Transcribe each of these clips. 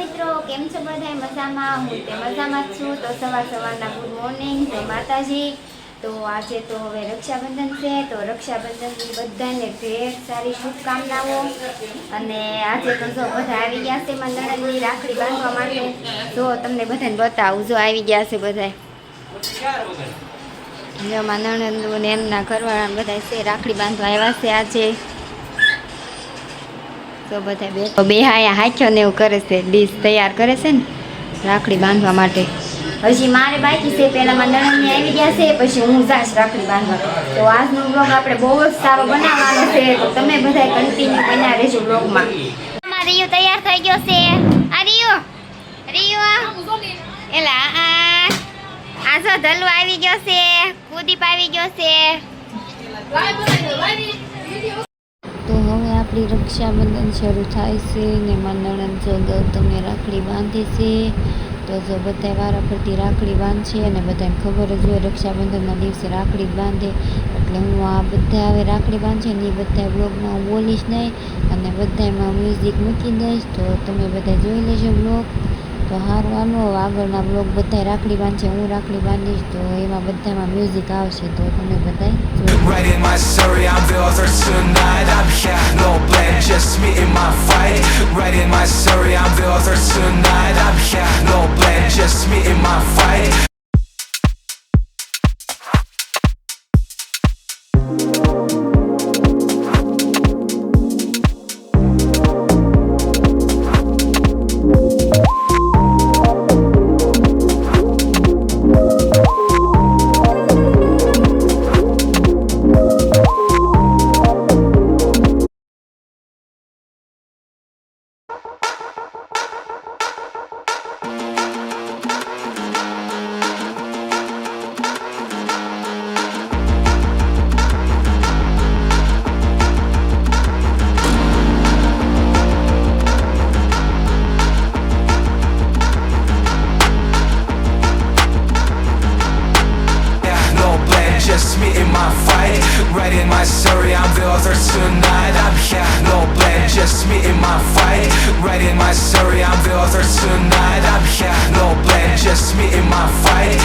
મિત્રો, કેમ છો બધા? મજામાં? હું તે મજામાં જ છું. તો સવારના ગુડ મોર્નિંગ, જય માતાજી. તો આજે તો હવે રક્ષાબંધન છે, તો રક્ષાબંધનની બધાને ઢેર સારી શુભકામનાઓ. અને આજે તો જો બધા આવી ગયા છે મંડળની રાખડી બાંધવા માટે. જો તમને બધાને બતાવું, જો આવી ગયા છે બધા. જેમાં નણંદુ ને એમના ઘરવાળા બધા છે રાખડી બાંધવા આવ્યા છે આજે. તો બધા બે હાથ્યો ને એવું કરે છે, ડીશ તૈયાર કરે છે ને રાખડી બાંધવા માટે. હજી મારે બાકી છે, પહેલામાં નણંદને આવી ગયા છે, પછી હું જાશ રાખડી બાંધવા. તો આજનો બ્લોગ આપણે બહુ જ સારો બનાવવાનો છે, તો તમે બધા કન્ટિન્યુ બન્યા રહેજો બ્લોગમાં. રિયુ તૈયાર થઈ ગયો છે. આ રિયુ એલા આ જો ધલ્લુ આવી ગયો છે, કુદીપ આવી ગયો છે. તો હવે આપણી રક્ષાબંધન શરૂ થાય છે ને નણંદ જો ગૌતમને રાખડી બાંધે છે. તો જો બધા વારા ફરતી રાખડી બાંધશે અને બધાને ખબર જ હોય રક્ષાબંધનના દિવસે રાખડી બાંધે. એટલે હું આ બધા હવે રાખડી બાંધશે ને એ બધા બ્લોગમાં હું બોલીશ નહીં અને બધામાં મ્યુઝિક મૂકી દઈશ, તો તમે બધા જોઈ લેજો બ્લોગ. તો સારું હાલો, આગળના બ્લોગ બધા રાખડી બાંધશે, હું રાખડી બાંધીશ, તો એમાં બધામાં મ્યુઝિક આવશે, તો તમે બધા Writing my story, I'm the author tonight. I'm here, no plan, just me in my fight. Writing my story, I'm the author tonight. I'm here, no plan, just me in my fight. Just me in my fight. Writing my story, I'm the author tonight. I'm here, no plan, just me in my fight. Writing my story, I'm the author tonight. I'm here, no plan, just me in my fight.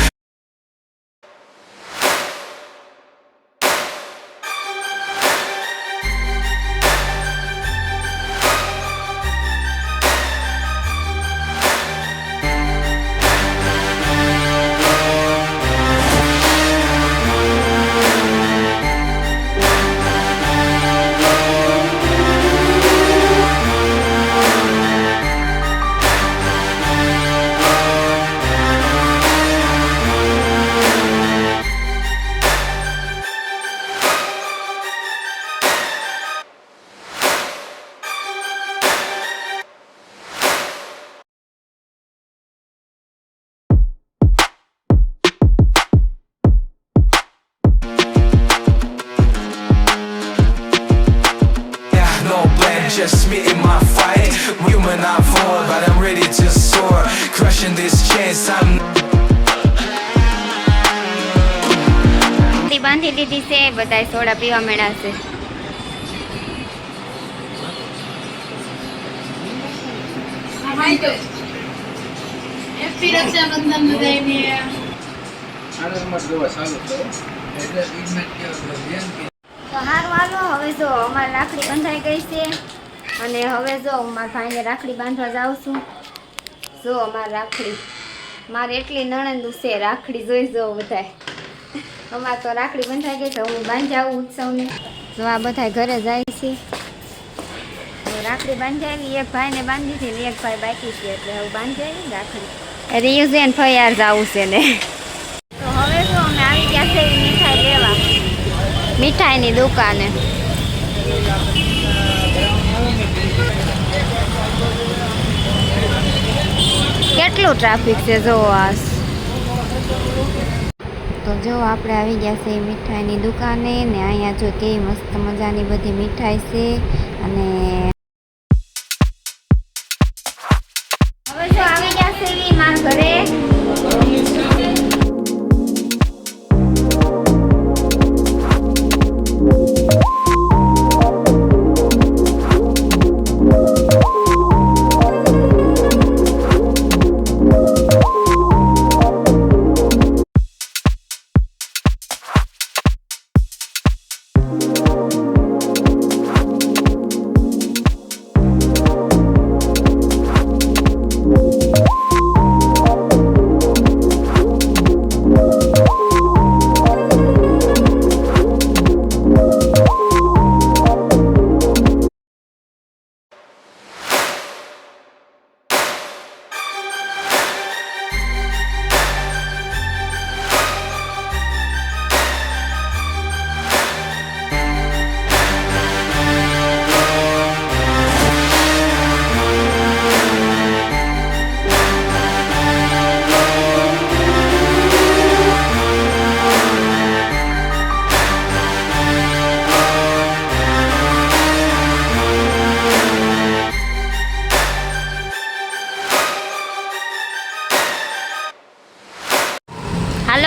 Just me in my fight. Human, I'm full, but I'm ready to soar. Crushing these chains, I'm બાંધી લીધી છે, બધા soda પીવા મળ્યા છે. તો હારું હાલો, હવે જો અમારી રાખડી બંધાઈ ગઈ છે અને હવે જો હું મારા ભાઈને રાખડી બાંધવા જાઉં છું. જો અમારી રાખડી, મારે એટલી નણંદુ છે, રાખડી જોઈ જો બધાય. અમારે તો રાખડી બંધાઈ ગઈ, તો હું બાંધી આવું ઉત્સવને. જો આ બધા ઘરે જાય છે, રાખડી બાંધી આવી. એક ભાઈને બાંધી હતી ને એક ભાઈ બાકી છે, એટલે હવે બાંધી આવી રાખડી. રિયુઝેન ફયાર જવું છે ને. તો હવે જો અમે આવી ગયા છે મીઠાઈ લેવા, મીઠાઈની દુકાને. કેટલું ટ્રાફિક છે જો આસ. તો જો આપણે આવી ગયા છે મીઠાઈની દુકાને ને અહીંયા જો કેવી મસ્ત મજાની બધી મીઠાઈ છે. અને હવે જો આવી ગયા છે મારા ઘરે.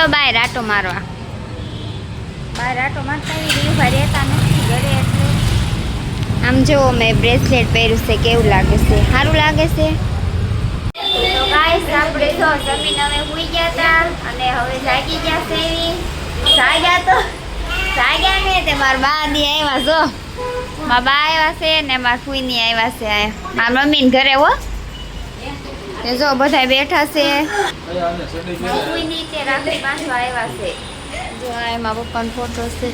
હાલો બાય રાટો મારવા. બાય રાટો મારતા આવી રીવભાઈ રહેતા નથી ઘરે એટલે. આમ જો મેં બ્રેસલેટ પહેર્યું છે, કેવું લાગે છે? સારું લાગે છે. તો ગાઈસ આપણે જો જમીન હવે સૂઈ ગયા હતા અને હવે જાગી ગયા છે. એવી જાગ્યા ને તે મારા બા દી આવ્યા જો. મારા બા આવ્યા છે ને મારા ફૂઈની આવ્યા છે. મારા મમ્મીને ઘરે હો તે જો બધા બેઠા છે. ફૂઈની તે રાખડી બાંધવા આવ્યા છે. જો આ એમાં પપ્પાનો ફોટો છે.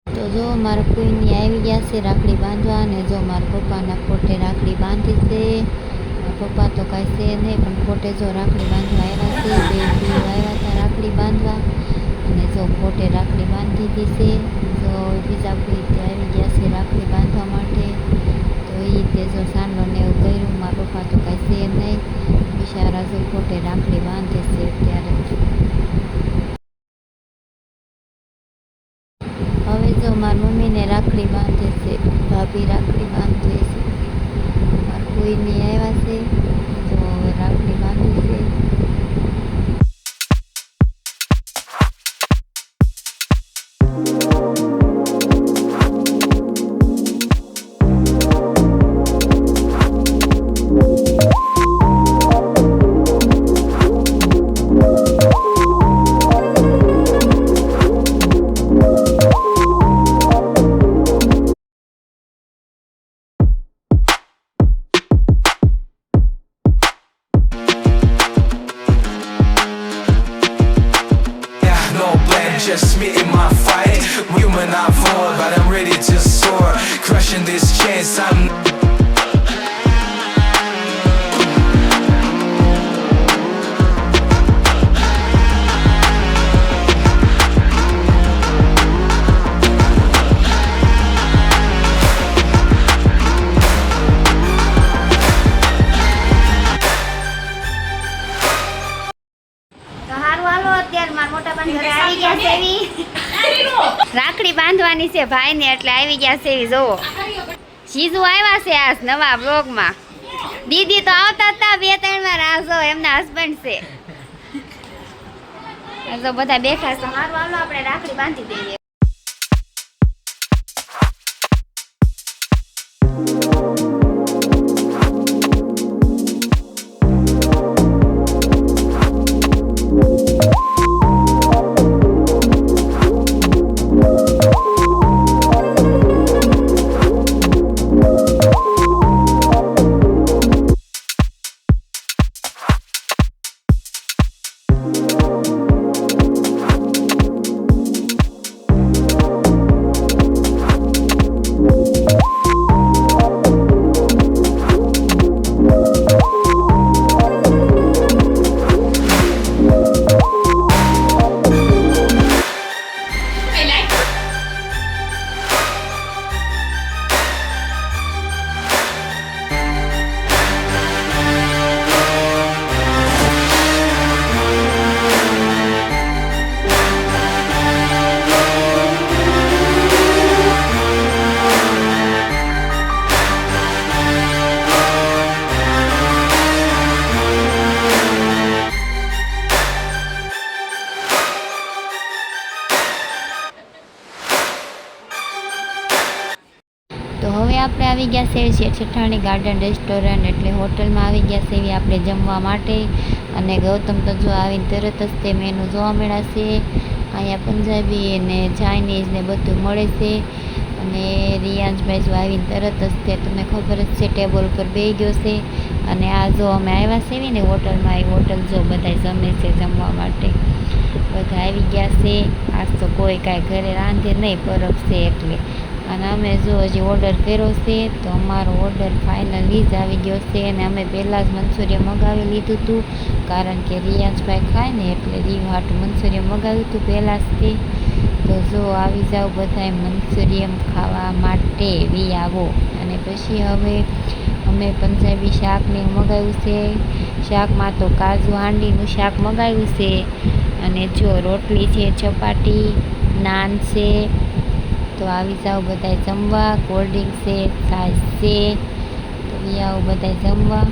તો જો મારા ફૂઈની આવી ગયા છે રાખડી બાંધવા અને જો મારા પપ્પાના ફોટે રાખડી બાંધી છે. પપ્પા તો કાંઈ છે નહીં પણ ફોટે જો રાખડી બાંધવા આવ્યા છે. બે ભાઈઓ આવ્યા હતા રાખડી બાંધવા અને જો ફોટે રાખડી બાંધી દીધી છે. જો બીજા ભાઈ તે આવી ગયા છે રાખડી બાંધવા માટે. તો એ રીતે જો સાંડલો ને એવું કર્યું. મારા પપ્પા તો કાંઈ છે નહીં, બિચારા જો ફોટે રાખડી બાંધે છે અત્યારે. હવે જો મારી મમ્મીને રાખડી બાંધે છે, ભાભી રાખડી બાંધે છે. મારા કોઈની આવ્યા છે જો હવે રાખડી બાંધી છે. Just me in my fight. Human, I fall, but I'm ready to soar. Crushing this chance, I'm. રાખડી બાંધવાની છે ભાઈ ને એટલે આવી ગયા છે. એવી જોવો શીજુ આવ્યા છે આ નવા બ્લોગમાં. દીદી તો આવતા હતા 2-3 વાર. આ જો એમના હસબન્ડ છે. જો બધા બેઠા છે. હારું હાલો આપણે રાખડી બાંધી દઈએ. તો હવે આપણે આવી ગયા છે શેઠાણી ગાર્ડન રેસ્ટોરન્ટ એટલે હોટલમાં આવી ગયા છે એવી આપણે જમવા માટે. અને ગૌતમ તો જો આવીને તરત જ તે મેનુ જોવા મળ્યા છે. અહીંયા પંજાબી અને ચાઇનીઝ ને બધું મળે છે. અને રિયાંશભાઈ જો આવીને તરત જ તે તમને ખબર જ છે ટેબલ ઉપર બેસી ગયો છે. અને આ જો અમે આવ્યા છે ને હોટલમાં, એ હોટલ જો બધા જમે છે જમવા માટે. બધા આવી ગયા છે. આજ તો કોઈ કાંઈ ઘરે રાંધે નહીં, પરબ છે એટલે. અને અમે જો હજી ઓર્ડર કર્યો છે તો અમારો ઓર્ડર ફાઇનલી જ આવી ગયો છે. અને અમે પહેલાં જ મંચુરિયન મગાવી લીધું હતું, કારણ કે રિયાંશભાઈ ખાય ને એટલે રીવ હાટું મંચુરિયન મગાવ્યું હતું પહેલાં જ તે. તો જો આવી જાઓ બધાય મંચુરિયન ખાવા માટે વી આવો. અને પછી હવે અમે પંજાબી શાકને મગાવ્યું છે. શાકમાં તો કાજુ હાંડીનું શાક મગાવ્યું છે. અને જો રોટલી છે, ચપાટી, નાન છે. તો આવી જાઓ બધાય જમવા. કોલ્ડ ડ્રિંક છે, છાશ છે. તો આવો બધાય જમવા.